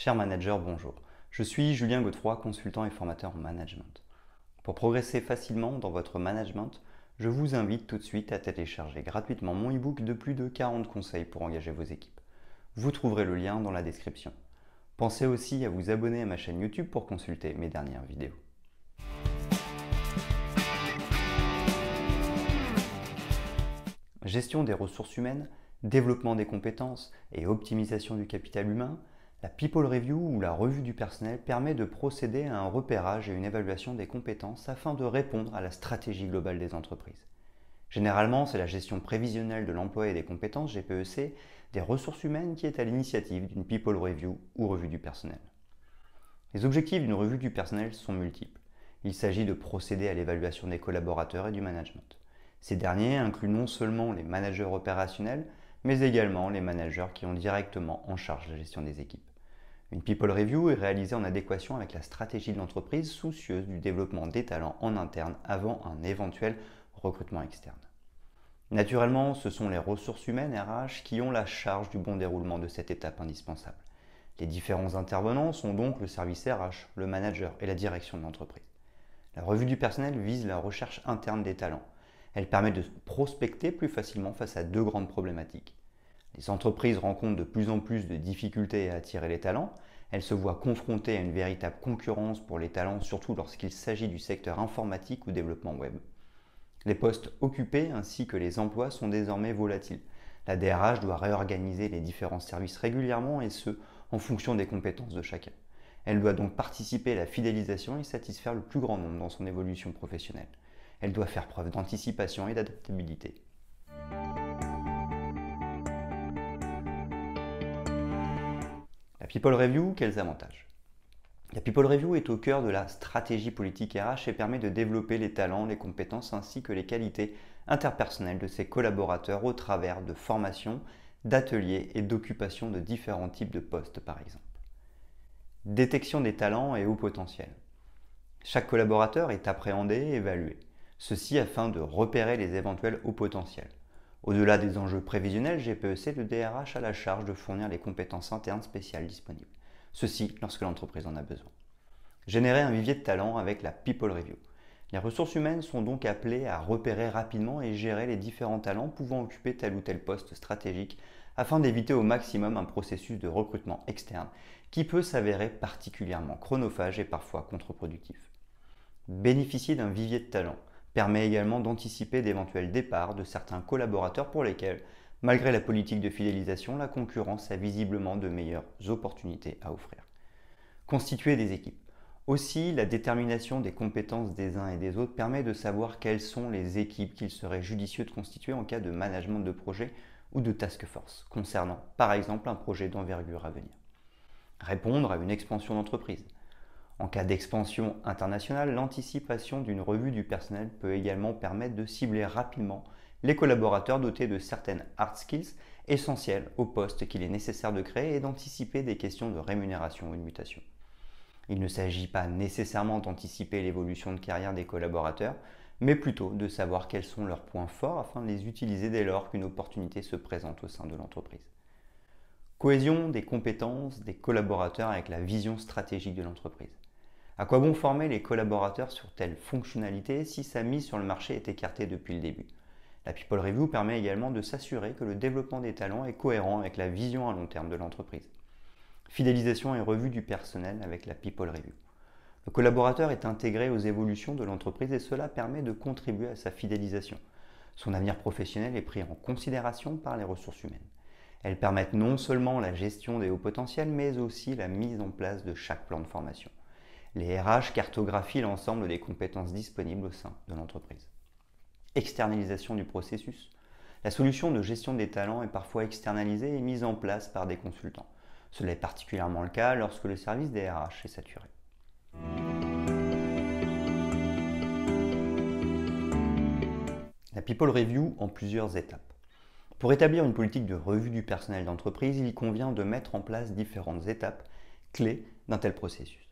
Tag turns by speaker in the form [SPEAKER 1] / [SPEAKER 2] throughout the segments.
[SPEAKER 1] Cher manager, bonjour. Je suis Julien Godefroy, consultant et formateur en management. Pour progresser facilement dans votre management, je vous invite tout de suite à télécharger gratuitement mon e-book de plus de 40 conseils pour engager vos équipes. Vous trouverez le lien dans la description. Pensez aussi à vous abonner à ma chaîne YouTube pour consulter mes dernières vidéos. Gestion des ressources humaines, développement des compétences et optimisation du capital humain, la People Review ou la revue du personnel permet de procéder à un repérage et une évaluation des compétences afin de répondre à la stratégie globale des entreprises. Généralement, c'est la gestion prévisionnelle de l'emploi et des compétences, GPEC, des ressources humaines qui est à l'initiative d'une People Review ou revue du personnel. Les objectifs d'une revue du personnel sont multiples. Il s'agit de procéder à l'évaluation des collaborateurs et du management. Ces derniers incluent non seulement les managers opérationnels, mais également les managers qui ont directement en charge la gestion des équipes. Une People Review est réalisée en adéquation avec la stratégie de l'entreprise, soucieuse du développement des talents en interne avant un éventuel recrutement externe. Naturellement, ce sont les ressources humaines RH qui ont la charge du bon déroulement de cette étape indispensable. Les différents intervenants sont donc le service RH, le manager et la direction de l'entreprise. La revue du personnel vise la recherche interne des talents. Elle permet de prospecter plus facilement face à deux grandes problématiques. Les entreprises rencontrent de plus en plus de difficultés à attirer les talents. Elles se voient confrontées à une véritable concurrence pour les talents, surtout lorsqu'il s'agit du secteur informatique ou développement web. Les postes occupés ainsi que les emplois sont désormais volatiles. La DRH doit réorganiser les différents services régulièrement et ce, en fonction des compétences de chacun. Elle doit donc participer à la fidélisation et satisfaire le plus grand nombre dans son évolution professionnelle. Elle doit faire preuve d'anticipation et d'adaptabilité. La People Review, quels avantages? La People Review est au cœur de la stratégie politique RH et permet de développer les talents, les compétences ainsi que les qualités interpersonnelles de ses collaborateurs au travers de formations, d'ateliers et d'occupations de différents types de postes par exemple. Détection des talents et hauts potentiels. Chaque collaborateur est appréhendé et évalué. Ceci afin de repérer les éventuels hauts potentiels. Au-delà des enjeux prévisionnels, GPEC, le DRH a la charge de fournir les compétences internes spéciales disponibles. Ceci lorsque l'entreprise en a besoin. Générer un vivier de talents avec la People Review. Les ressources humaines sont donc appelées à repérer rapidement et gérer les différents talents pouvant occuper tel ou tel poste stratégique afin d'éviter au maximum un processus de recrutement externe qui peut s'avérer particulièrement chronophage et parfois contre-productif. Bénéficier d'un vivier de talents permet également d'anticiper d'éventuels départs de certains collaborateurs pour lesquels, malgré la politique de fidélisation, la concurrence a visiblement de meilleures opportunités à offrir. Constituer des équipes. Aussi, la détermination des compétences des uns et des autres permet de savoir quelles sont les équipes qu'il serait judicieux de constituer en cas de management de projet ou de task force, concernant par exemple un projet d'envergure à venir. Répondre à une expansion d'entreprise. En cas d'expansion internationale, l'anticipation d'une revue du personnel peut également permettre de cibler rapidement les collaborateurs dotés de certaines hard skills essentielles au poste qu'il est nécessaire de créer et d'anticiper des questions de rémunération ou de mutation. Il ne s'agit pas nécessairement d'anticiper l'évolution de carrière des collaborateurs, mais plutôt de savoir quels sont leurs points forts afin de les utiliser dès lors qu'une opportunité se présente au sein de l'entreprise. Cohésion des compétences des collaborateurs avec la vision stratégique de l'entreprise. À quoi bon former les collaborateurs sur telle fonctionnalité si sa mise sur le marché est écartée depuis le début? La People Review permet également de s'assurer que le développement des talents est cohérent avec la vision à long terme de l'entreprise. Fidélisation et revue du personnel avec la People Review. Le collaborateur est intégré aux évolutions de l'entreprise et cela permet de contribuer à sa fidélisation. Son avenir professionnel est pris en considération par les ressources humaines. Elles permettent non seulement la gestion des hauts potentiels, mais aussi la mise en place de chaque plan de formation. Les RH cartographient l'ensemble des compétences disponibles au sein de l'entreprise. Externalisation du processus. La solution de gestion des talents est parfois externalisée et mise en place par des consultants. Cela est particulièrement le cas lorsque le service des RH est saturé. La People Review en plusieurs étapes. Pour établir une politique de revue du personnel d'entreprise, il convient de mettre en place différentes étapes clés d'un tel processus.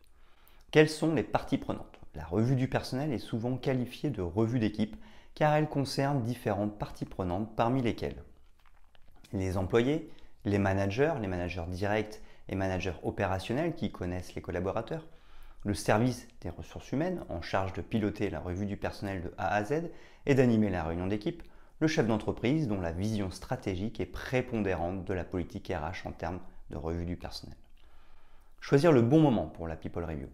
[SPEAKER 1] Quelles sont les parties prenantes? La revue du personnel est souvent qualifiée de revue d'équipe car elle concerne différentes parties prenantes parmi lesquelles les employés, les managers directs les managers opérationnels qui connaissent les collaborateurs, le service des ressources humaines en charge de piloter la revue du personnel de A à Z et d'animer la réunion d'équipe, le chef d'entreprise dont la vision stratégique est prépondérante de la politique RH en termes de revue du personnel. Choisir le bon moment pour la People Review.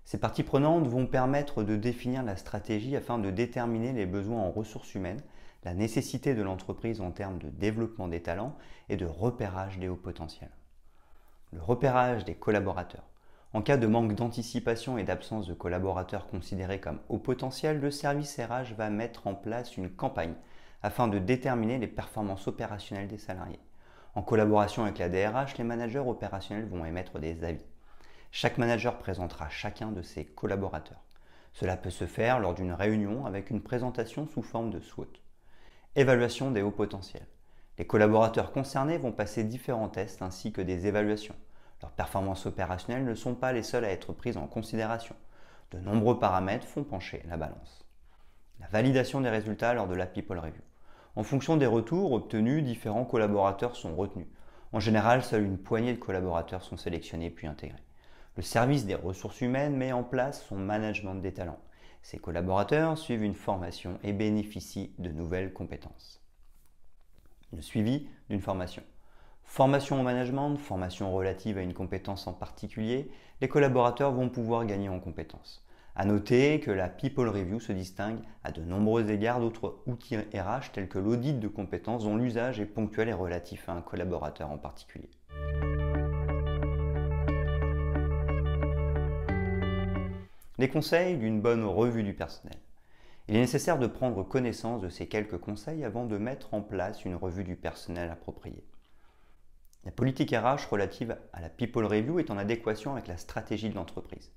[SPEAKER 1] Ces parties prenantes vont permettre de définir la stratégie afin de déterminer les besoins en ressources humaines, la nécessité de l'entreprise en termes de développement des talents et de repérage des hauts potentiels. Le repérage des collaborateurs. En cas de manque d'anticipation et d'absence de collaborateurs considérés comme hauts potentiels, le service RH va mettre en place une campagne afin de déterminer les performances opérationnelles des salariés. En collaboration avec la DRH, les managers opérationnels vont émettre des avis. Chaque manager présentera chacun de ses collaborateurs. Cela peut se faire lors d'une réunion avec une présentation sous forme de SWOT. Évaluation des hauts potentiels. Les collaborateurs concernés vont passer différents tests ainsi que des évaluations. Leurs performances opérationnelles ne sont pas les seules à être prises en considération. De nombreux paramètres font pencher la balance. La validation des résultats lors de la People Review. En fonction des retours obtenus, différents collaborateurs sont retenus. En général, seule une poignée de collaborateurs sont sélectionnés puis intégrés. Le service des ressources humaines met en place son management des talents. Ses collaborateurs suivent une formation et bénéficient de nouvelles compétences. Le suivi d'une formation. Formation au management, formation relative à une compétence en particulier, les collaborateurs vont pouvoir gagner en compétences. A noter que la People Review se distingue à de nombreux égards d'autres outils RH tels que l'audit de compétences dont l'usage est ponctuel et relatif à un collaborateur en particulier. Les conseils d'une bonne revue du personnel. Il est nécessaire de prendre connaissance de ces quelques conseils avant de mettre en place une revue du personnel appropriée. La politique RH relative à la People Review est en adéquation avec la stratégie de l'entreprise.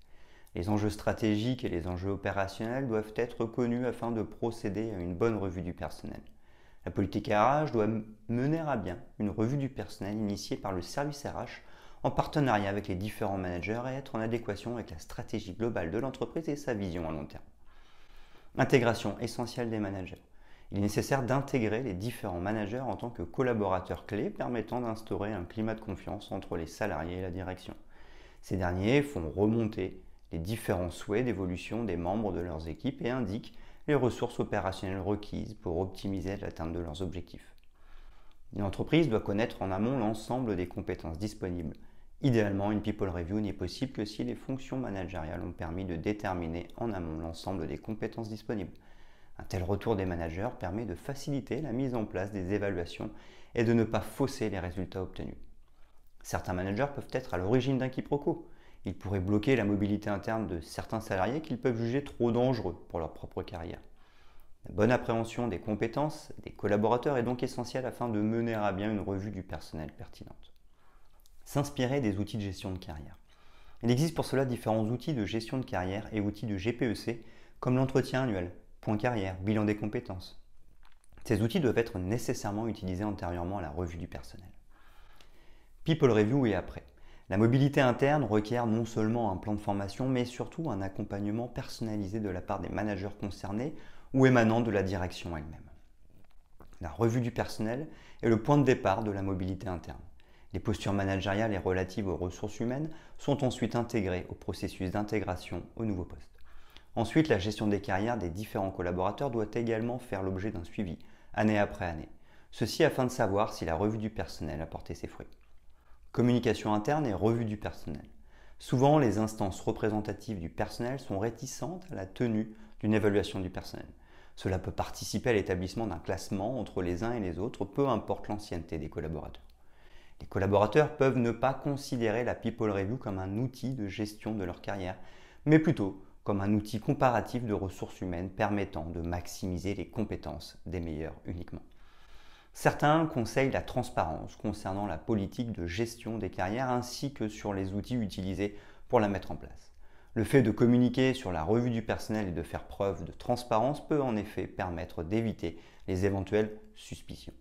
[SPEAKER 1] Les enjeux stratégiques et les enjeux opérationnels doivent être connus afin de procéder à une bonne revue du personnel. La politique RH doit mener à bien une revue du personnel initiée par le service RH en partenariat avec les différents managers et être en adéquation avec la stratégie globale de l'entreprise et sa vision à long terme. Intégration essentielle des managers. Il est nécessaire d'intégrer les différents managers en tant que collaborateurs clés permettant d'instaurer un climat de confiance entre les salariés et la direction. Ces derniers font remonter les différents souhaits d'évolution des membres de leurs équipes et indiquent les ressources opérationnelles requises pour optimiser l'atteinte de leurs objectifs. Une entreprise doit connaître en amont l'ensemble des compétences disponibles. Idéalement, une People Review n'est possible que si les fonctions managériales ont permis de déterminer en amont l'ensemble des compétences disponibles. Un tel retour des managers permet de faciliter la mise en place des évaluations et de ne pas fausser les résultats obtenus. Certains managers peuvent être à l'origine d'un quiproquo. Ils pourraient bloquer la mobilité interne de certains salariés qu'ils peuvent juger trop dangereux pour leur propre carrière. La bonne appréhension des compétences des collaborateurs est donc essentielle afin de mener à bien une revue du personnel pertinente. S'inspirer des outils de gestion de carrière. Il existe pour cela différents outils de gestion de carrière et outils de GPEC comme l'entretien annuel, point carrière, bilan des compétences. Ces outils doivent être nécessairement utilisés antérieurement à la revue du personnel. People Review et après. La mobilité interne requiert non seulement un plan de formation, mais surtout un accompagnement personnalisé de la part des managers concernés ou émanant de la direction elle-même. La revue du personnel est le point de départ de la mobilité interne. Les postures managériales et relatives aux ressources humaines sont ensuite intégrées au processus d'intégration au nouveau poste. Ensuite, la gestion des carrières des différents collaborateurs doit également faire l'objet d'un suivi, année après année. Ceci afin de savoir si la revue du personnel a porté ses fruits. Communication interne et revue du personnel. Souvent, les instances représentatives du personnel sont réticentes à la tenue d'une évaluation du personnel. Cela peut participer à l'établissement d'un classement entre les uns et les autres, peu importe l'ancienneté des collaborateurs. Les collaborateurs peuvent ne pas considérer la People Review comme un outil de gestion de leur carrière, mais plutôt comme un outil comparatif de ressources humaines permettant de maximiser les compétences des meilleurs uniquement. Certains conseillent la transparence concernant la politique de gestion des carrières ainsi que sur les outils utilisés pour la mettre en place. Le fait de communiquer sur la revue du personnel et de faire preuve de transparence peut en effet permettre d'éviter les éventuelles suspicions.